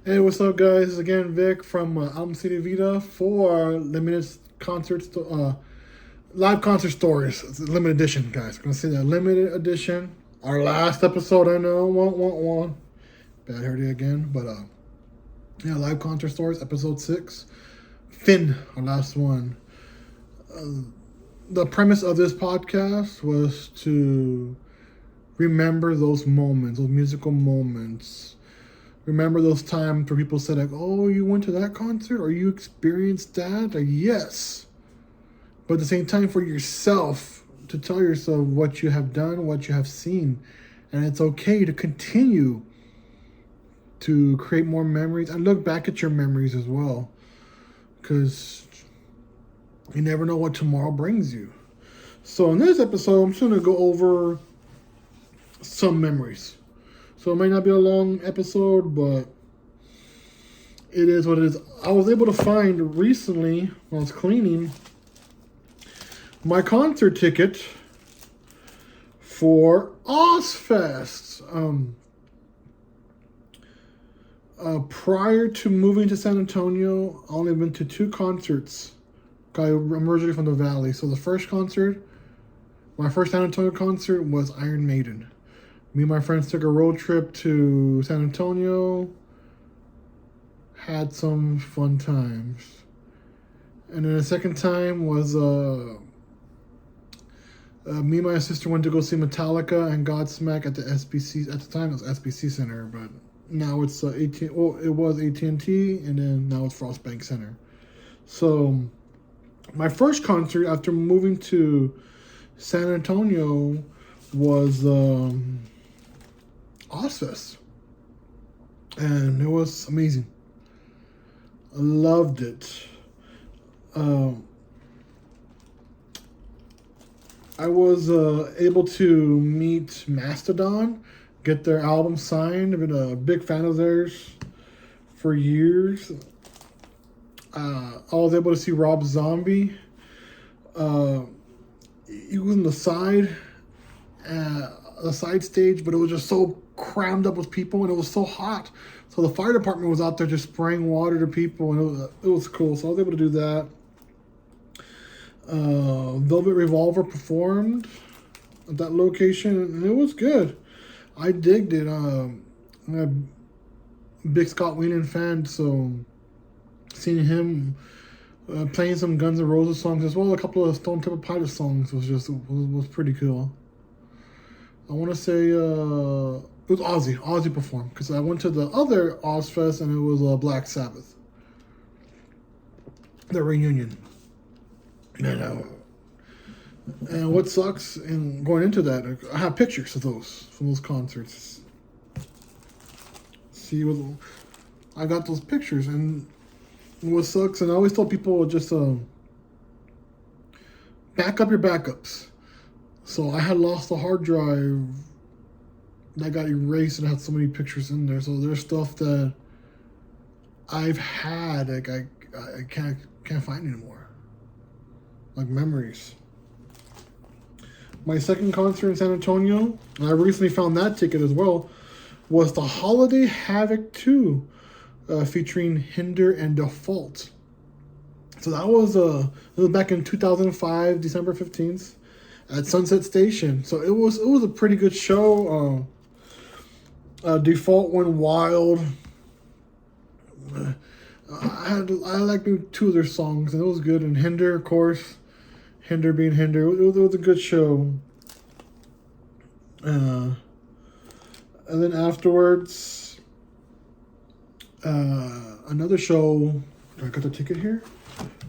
Hey, what's up, guys? This is again Vic from Alamo City Vida for limited concerts, live concert stories. It's a limited edition, guys. I'm gonna say that limited edition. Our last episode, I know, won't. Bad heard it again, but yeah, live concert stories, episode 6. Finn, our last one. The premise of this podcast was to remember those moments, those musical moments. Remember those times where people said, like, oh, you went to that concert or you experienced that? Like, yes. But at the same time, for yourself, to tell yourself what you have done, what you have seen. And it's okay to continue to create more memories and look back at your memories as well. Because you never know what tomorrow brings you. So in this episode, I'm just going to go over some memories. So it might not be a long episode, but it is what it is. I was able to find recently, when I was cleaning, my concert ticket for Ozfest. Prior to moving to San Antonio, I only been to 2 concerts. I'm originally from the Valley. So the first concert, my first San Antonio concert was Iron Maiden. Me and my friends took a road trip to San Antonio, had some fun times. And then the second time was me and my sister went to go see Metallica and Godsmack at the SBC. At the time it was SBC Center, but now it's it was AT&T, and then now it's Frostbank Center. So my first concert after moving to San Antonio was Ozfest, and it was amazing. I loved it. I was able to meet Mastodon, get their album signed. I've been a big fan of theirs for years. I was able to see Rob Zombie. He was on the side stage, but it was just so crammed up with people, and it was so hot. So the fire department was out there just spraying water to people, and it was cool. So I was able to do that. Velvet Revolver performed at that location, and it was good. I digged it. I'm a big Scott Weiland fan, so seeing him playing some Guns N' Roses songs as well, a couple of Stone Temple Pilots songs was pretty cool. I want to say it was Ozzy. Ozzy performed, because I went to the other Ozfest and it was Black Sabbath, the reunion. And what sucks in going into that, I have pictures of those from those concerts. I got those pictures, and what sucks, and I always tell people, just back up your backups. So I had lost the hard drive that got erased, and I had so many pictures in there. So there's stuff that I've had, like I can't find anymore, like memories. My second concert in San Antonio, and I recently found that ticket as well, was the Holiday Havoc 2, featuring Hinder and Default. So that was it was back in 2005, December 15th. At Sunset Station. So it was a pretty good show. Default went wild. I liked 2 of their songs, and it was good. And Hinder, of course, Hinder being Hinder, it was a good show. And then afterwards, another show. I got the ticket here,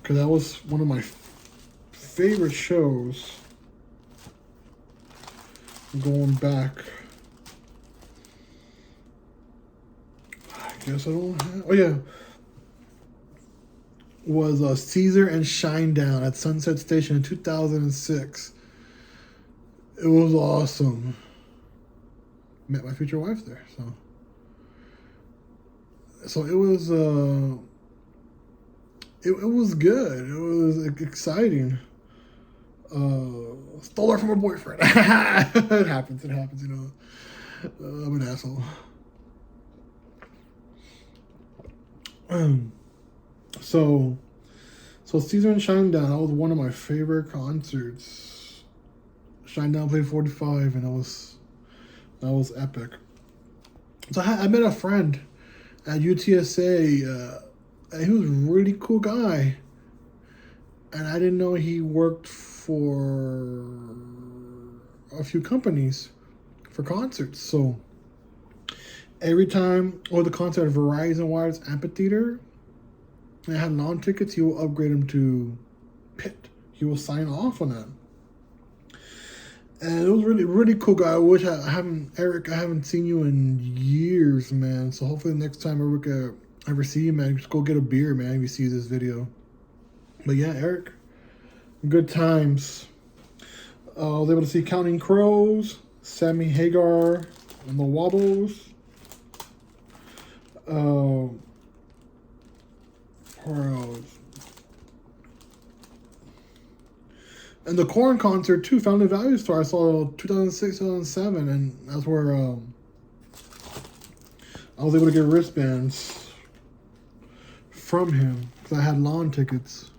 because that was one of my favorite shows. Going back, I guess I don't have. Oh yeah, was Caesar and Shinedown at Sunset Station in 2006. It was awesome. Met my future wife there, so it was it was good. It was exciting. Stole her from her boyfriend. It happens, you know. I'm an asshole. So Caesar and Shinedown, that was one of my favorite concerts. Shinedown played 45, and that was epic. So I met a friend at UTSA. He was a really cool guy, and I didn't know he worked for a few companies for concerts. So every time, or the concert at Verizon Wireless Amphitheater, and I had lawn tickets, he will upgrade them to pit. He will sign off on that. And it was really cool guy. Eric, I haven't seen you in years, man. So hopefully next time Eric ever see you, man, just go get a beer, man, if you see this video. But yeah, Eric, good times. I was able to see Counting Crows, Sammy Hagar, and the Wobbles. Where else? And the Korn concert too, Family Value Store. I saw 2006, 2007, and that's where I was able to get wristbands from him because I had lawn tickets.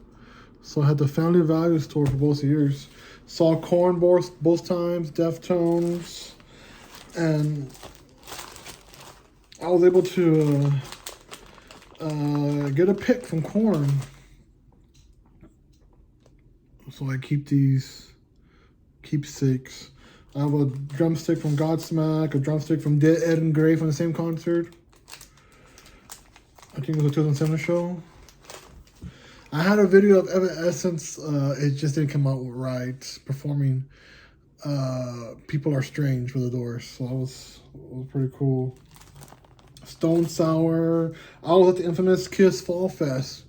So I had the Family Value Store for both years. Saw Korn both times, Deftones, and I was able to get a pick from Korn. So I keep these keepsakes. I have a drumstick from Godsmack, a drumstick from Dead Ed and Gray from the same concert. I think it was a 2007 show. I had a video of Evanescence. It just didn't come out right. Performing People Are Strange for the Doors. So that was pretty cool. Stone Sour. I was at the infamous Kiss Fall Fest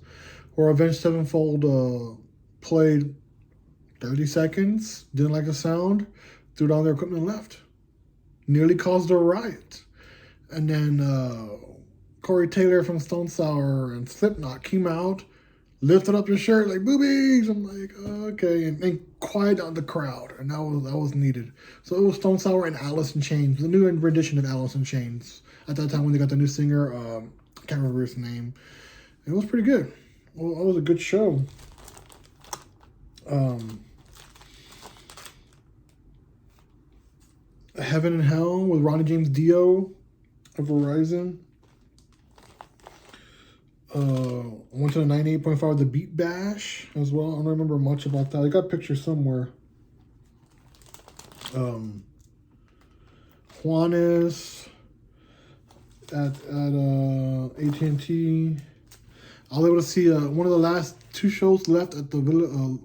where Avenged Sevenfold played 30 seconds, didn't like the sound, threw down their equipment and left. Nearly caused a riot. And then Corey Taylor from Stone Sour and Slipknot came out, lifted up their shirt like boobies. I'm like, okay, and quieted down the crowd, and that was needed. So it was Stone Sour and Alice in Chains, the new rendition of Alice in Chains. At that time when they got the new singer, I can't remember his name. It was pretty good. Well, it was a good show. Heaven and Hell with Ronnie James Dio of Verizon. Went to the 98.5 The Beat Bash as well. I don't remember much about that. I got pictures somewhere. Juanes at AT&T. I was able to see one of the last two shows left at the Villa.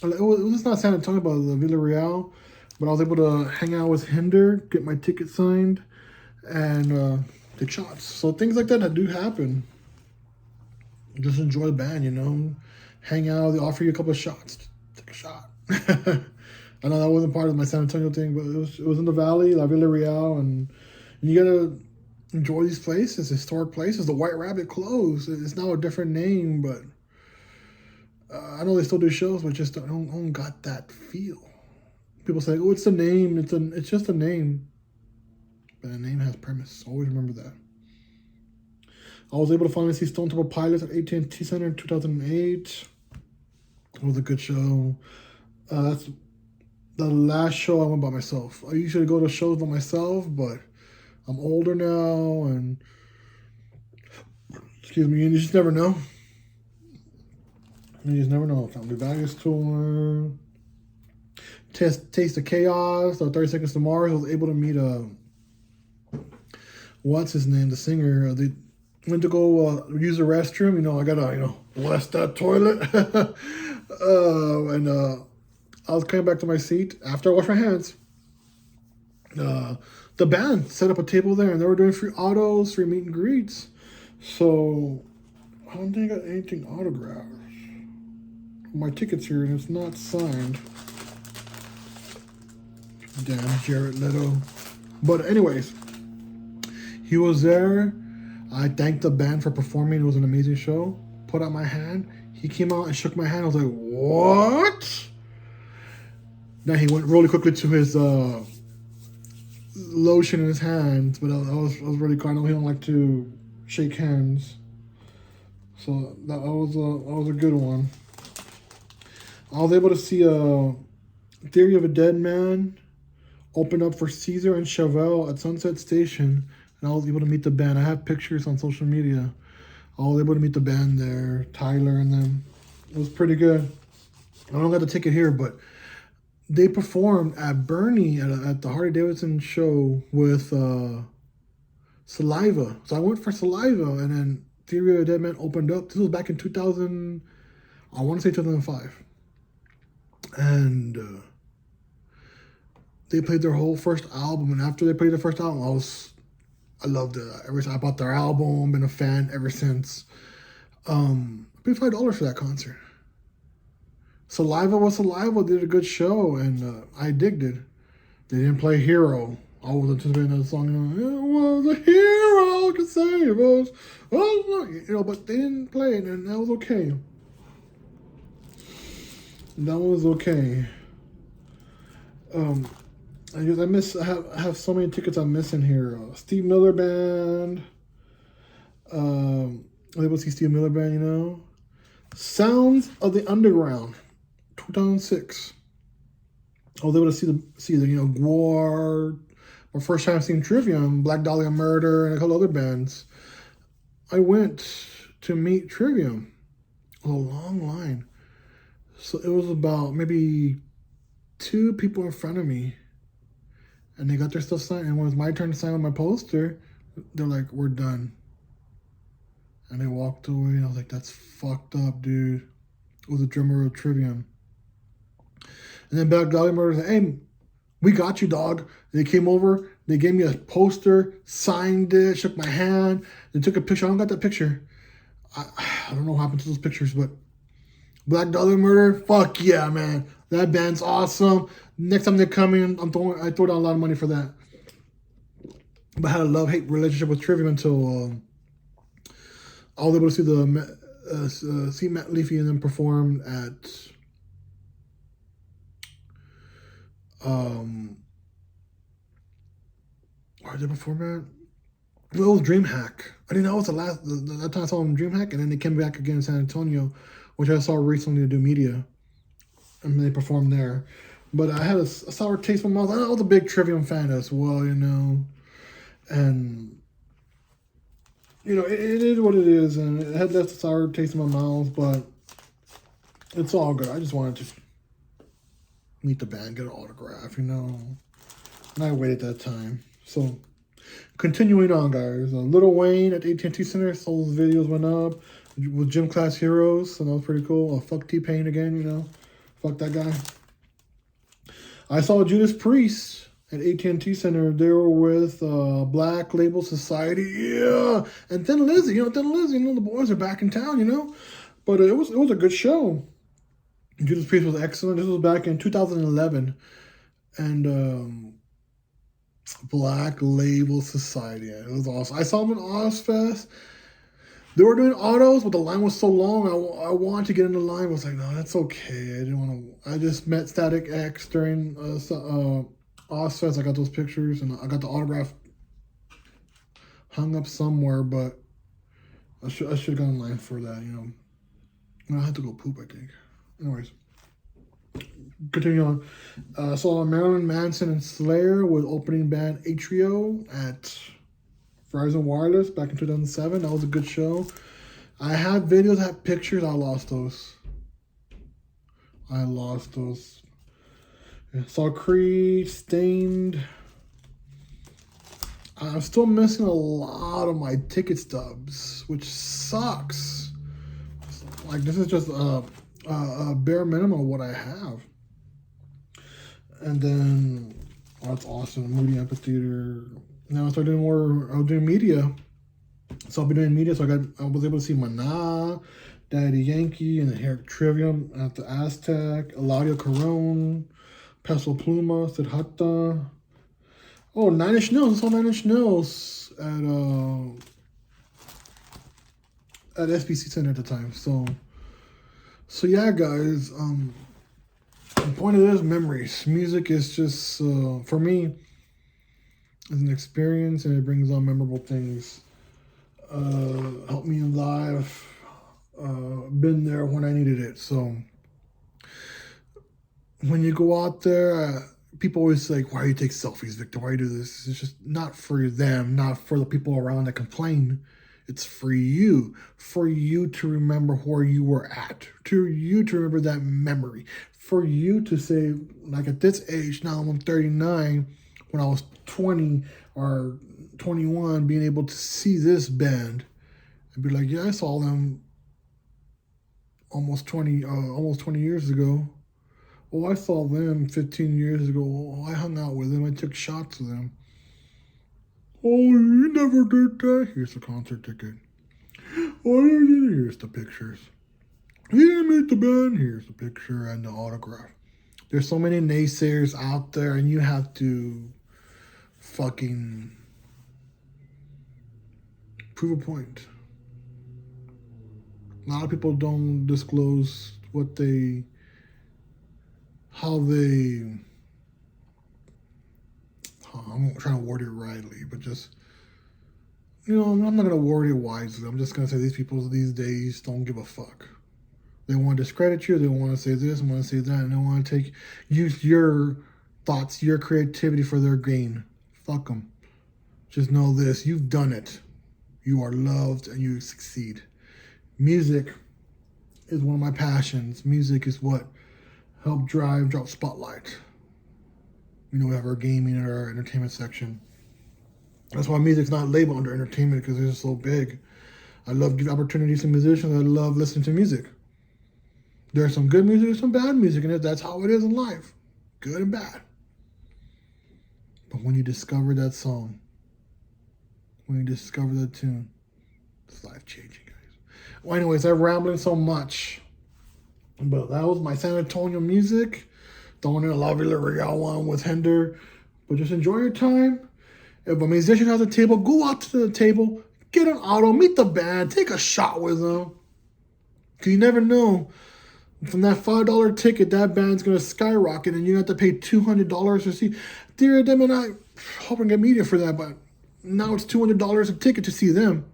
It was not San Antonio, but the Villarreal. But I was able to hang out with Hinder, get my ticket signed, and take shots. So things like that do happen. Just enjoy the band, you know. Hang out, they offer you a couple of shots. Take a shot. I know that wasn't part of my San Antonio thing, but it was in the Valley, La Villarreal, and you gotta enjoy these places, historic places. The White Rabbit closed. It's now a different name, but I know they still do shows, but just don't got that feel. People say, "Oh, it's the name. It's just a name." But a name has premise. Always remember that. I was able to finally see Stone Temple Pilots at AT&T Center in 2008. It was a good show. That's the last show I went by myself. I usually go to shows by myself, but I'm older now, and excuse me, and you just never know. You just never know. Family Values Tour. Taste of Chaos, 30 Seconds to Mars. I was able to meet what's his name, the singer. They went to go use the restroom. You know, I gotta, bless that toilet. And I was coming back to my seat after I washed my hands. The band set up a table there, and they were doing free autos, free meet and greets. So I don't think I got anything autographed. My ticket's here, and it's not signed. Damn, Jared Leto. But anyways, he was there. I thanked the band for performing. It was an amazing show. Put out my hand. He came out and shook my hand. I was like, what? Then he went really quickly to his lotion in his hands. But I was really cool. I know he don't like to shake hands. So that was a good one. I was able to see a Theory of a Dead Man open up for Caesar and Chevelle at Sunset Station, and I was able to meet the band. I have pictures on social media. I was able to meet the band there, Tyler and them. It was pretty good. I don't got the ticket here, but they performed at Bernie at the Harley Davidson show with Saliva. So I went for Saliva, and then Theory of a Dead Man opened up. This was back in 2000, I want to say 2005. And they played their whole first album. And after they played their first album, I loved it. I bought their album, been a fan ever since. I paid $5 for that concert. Saliva was Saliva, did a good show, and I digged it. They didn't play Hero. I was anticipating that song, it was a hero could save us. But they didn't play it, and that was okay. That was okay. I have so many tickets I'm missing here. Steve Miller Band. I was able to see Steve Miller Band, Sounds of the Underground, 2006. I was able to see the Gwar. My first time seeing Trivium, Black Dahlia Murder, and a couple other bands. I went to meet Trivium. A long line. So it was about maybe 2 people in front of me. And they got their stuff signed. And when it was my turn to sign on my poster, they're like, we're done. And they walked away. And I was like, that's fucked up, dude. It was the drummer of Trivium. And then Black Dahlia Murder said, hey, we got you, dog. They came over. They gave me a poster, signed it, shook my hand. They took a picture. I don't got that picture. I don't know what happened to those pictures, but Black Dahlia Murder, fuck yeah, man. That band's awesome. Next time they're coming, I throw down a lot of money for that. But I had a love-hate relationship with Trivium until I was able to see Matt Leafy and them perform at where did they perform at? Well, it was DreamHack. I didn't know it was that time I saw them in DreamHack, and then they came back again in San Antonio, which I saw recently to do media, and they performed there. But I had a sour taste in my mouth. I was a big Trivium fan as well, and it is what it is, and it had that sour taste in my mouth, but it's all good. I just wanted to meet the band, get an autograph, and I waited that time. So, continuing on, guys. Lil Wayne at the AT&T Center, Soul's videos went up with Gym Class Heroes, so that was pretty cool. Fuck T-Pain again, fuck that guy. I saw Judas Priest at AT&T Center. They were with Black Label Society, yeah, and Thin Lizzy, the boys are back in town, But it was a good show. Judas Priest was excellent. This was back in 2011, and Black Label Society. It was awesome. I saw them in Ozfest. They were doing autos, but the line was so long. I wanted to get in the line. I was like, no, that's okay. I didn't want to. I just met Static X during Ozfest. I got those pictures, and I got the autograph hung up somewhere, but I should have gone in line for that, I had to go poop, I think. Anyways, continue on. Saw Marilyn Manson and Slayer with opening band Atrio at Verizon Wireless back in 2007. That was a good show. I had videos, I had pictures. I lost those. Yeah, saw Creed, Stained. I'm still missing a lot of my ticket stubs, which sucks. Like, this is just a bare minimum of what I have. And then, that's awesome. Moody Amphitheater. Now I started doing I was doing media. So I'll be doing media. So I was able to see Maná, Daddy Yankee, and then Eric Trivium at the Aztec, Eladio Carone, Peso Pluma, Sidhata. Oh, Nine Inch Nails. I saw Nine Inch Nails at SBC Center at the time. So yeah, guys. The point of this, memories. Music is just for me, is an experience, and it brings on memorable things. Helped me in life. been there when I needed it. So when you go out there, people always say, why do you take selfies, Victor? Why do you do this? It's just not for them, not for the people around that complain. It's for you to remember where you were at, to you to remember that memory, for you to say, like at this age, now I'm 39, when I was 20 or 21, being able to see this band and be like, yeah, I saw them almost 20 years ago. Oh, I saw them 15 years ago. Oh, I hung out with them. I took shots with them. Oh, you never did that. Here's the concert ticket. Oh, here's the pictures. You didn't meet the band. Here's the picture and the autograph. There's so many naysayers out there, and you have to fucking prove a point. A lot of people don't disclose I'm trying to word it rightly, but just, I'm not going to word it wisely. I'm just going to say these people these days don't give a fuck. They want to discredit you. They want to say this and want to say that. And they want to use your thoughts, your creativity for their gain. Fuck them. Just know this. You've done it. You are loved and you succeed. Music is one of my passions. Music is what helped drop Spotlight. We have our gaming and our entertainment section. That's why music's not labeled under entertainment, because it's so big. I love giving opportunities to musicians. I love listening to music. There's some good music and some bad music, and that's how it is in life. Good and bad. But when you discover that song, when you discover that tune, it's life-changing, guys. Well, anyways, I'm rambling so much. But that was my San Antonio music. Throwing in a La Villa Real one with Hender. But just enjoy your time. If a musician has a table, go out to the table, get an auto, meet the band, take a shot with them. Because you never know. From that $5 ticket, that band's going to skyrocket, and you have to pay $200 to see. Dear them, and I hope I get media for that, but now it's $200 a ticket to see them.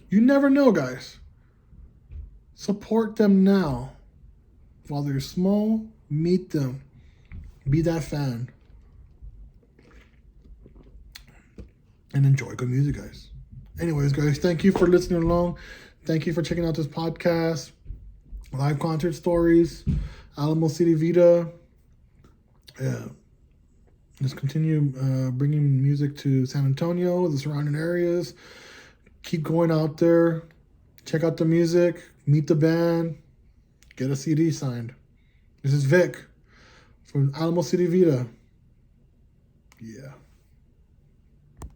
You never know, guys. Support them now. While they're small, meet them. Be that fan. And enjoy good music, guys. Anyways, guys, thank you for listening along. Thank you for checking out this podcast. Live concert stories. Alamo City Vida. Yeah. Just continue bringing music to San Antonio, the surrounding areas. Keep going out there. Check out the music. Meet the band. Get a CD signed. This is Vic from Alamo City Vida. Yeah.